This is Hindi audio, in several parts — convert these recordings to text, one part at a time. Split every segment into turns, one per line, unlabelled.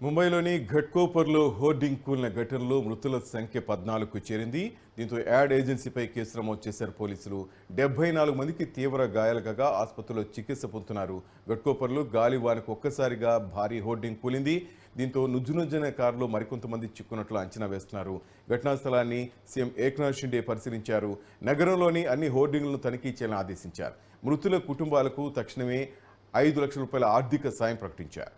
ముంబైలోని ఘట్కోపర్లో హోర్డింగ్ కూలిన ఘటనలో మృతుల సంఖ్య 14కు చేరింది. దీంతో యాడ్ ఏజెన్సీపై కేసు నమోదు చేశారు పోలీసులు. 74 మందికి తీవ్ర గాయాలు కాగా ఆసుపత్రిలో చికిత్స పొందుతున్నారు. ఘట్కోపర్లో గాలివానకు ఒక్కసారిగా భారీ హోర్డింగ్ కూలింది. దీంతో నుజ్జునుజ్జైన కారులో మరికొంతమంది చిక్కున్నట్లు అంచనా వేస్తున్నారు. ఘటనా స్థలాన్ని సీఎం ఏక్నాథ్ షిండే పరిశీలించారు. నగరంలోని అన్ని హోర్డింగ్లను తనిఖీ చేయాలని ఆదేశించారు. మృతుల కుటుంబాలకు తక్షణమే 5 లక్షల రూపాయల ఆర్థిక సాయం ప్రకటించారు.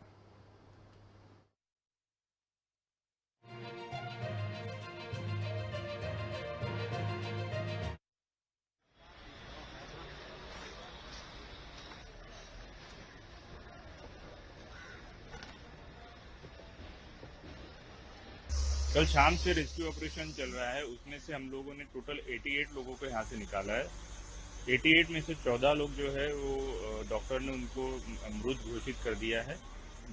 कल शाम से रेस्क्यू ऑपरेशन चल रहा है। उसमें से हम लोगों ने टोटल 88 लोगों को यहाँ से निकाला है। 88 में से 14 लोग जो है वो डॉक्टर ने उनको मृत घोषित कर दिया है।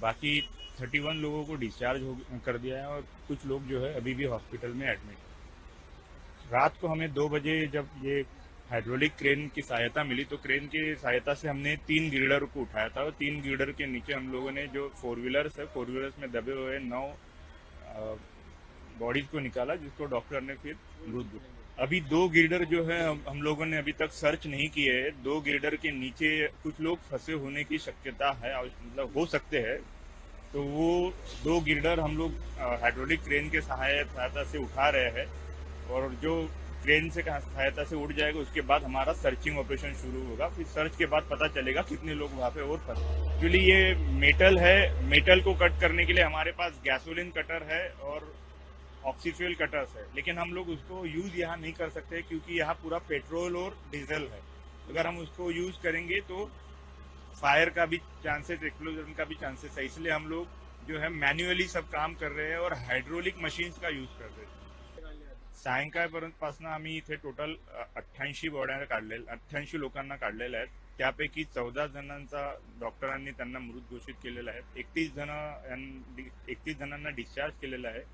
बाकी 31 लोगों को डिस्चार्ज कर दिया है और कुछ लोग जो है अभी भी हॉस्पिटल में एडमिट है। रात को हमें 2 बजे जब ये हाइड्रोलिक क्रेन की सहायता मिली तो क्रेन की सहायता से हमने 3 गिल्डर को उठाया था और 3 गिल्डर के नीचे हम लोगों ने जो 4 व्हीलर्स है 4 व्हीलर्स में दबे हुए 9 बॉडीज को निकाला, जिसको डॉक्टर ने फिर मृत। अभी 2 गिल्डर जो है हम लोगों ने अभी तक सर्च नहीं किए है। 2 गिल्डर के नीचे कुछ लोग फंसे होने की शक्यता है, मतलब हो सकते हैं। तो वो 2 गिल्डर हम लोग हाइड्रोलिक क्रेन के सहायता से उठा रहे हैं और जो क्रेन से सहायता से उठ जाएगा उसके बाद हमारा सर्चिंग ऑपरेशन शुरू होगा। फिर सर्च के बाद पता चलेगा कितने लोग वहाँ पे और फंसे। एक्चुअली ये मेटल है, मेटल को कट करने के लिए हमारे पास गैसोलीन कटर है और ऑक्सीफ्यूल कटर्स है, लेकिन हम लोग उसको यूज यहाँ नहीं कर सकते क्योंकि यहाँ पूरा पेट्रोल और डीजल है। अगर हम उसको यूज करेंगे तो फायर का भी चांसेस, एक्सप्लोजन का भी चांसेस है, इसलिए हम लोग जो है मैन्युअली सब काम कर रहे हैं और हायड्रोलिक मशीन्स का यूज कर रहे हैं। सायंकाळपर्यंतपासून आम्ही इथे टोटल 88 बॉड्या काढलेल्या, 88 लोकांना काढलेल्या आहेत। त्यापैकी 14 जणांचा डॉक्टरांनी त्यांना मृत घोषित केलेला आहे। 31 जणांना डिस्चार्ज केलेला आहे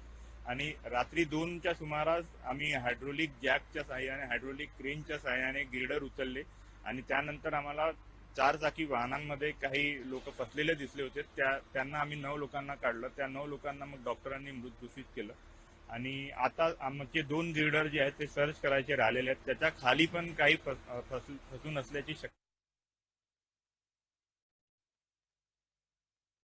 आणि रात्री 2च्या सुमारास आम्ही हायड्रोलिक जॅकच्या सहाय्याने, हायड्रोलिक क्रेनच्या सहाय्याने गिल्डर उचलले आणि त्यानंतर आम्हाला 4 चाकी वाहनांमध्ये काही लोक फसलेले दिसले होते। त्यांना आम्ही 9 लोकांना काढलं। त्या 9 लोकांना मग डॉक्टरांनी मृत घोषित केलं आणि आता आमचे 2 गिल्डर जे आहेत ते सर्च करायचे राहिलेले आहेत। त्याच्या खाली पण काही फसून असल्याची शक्यता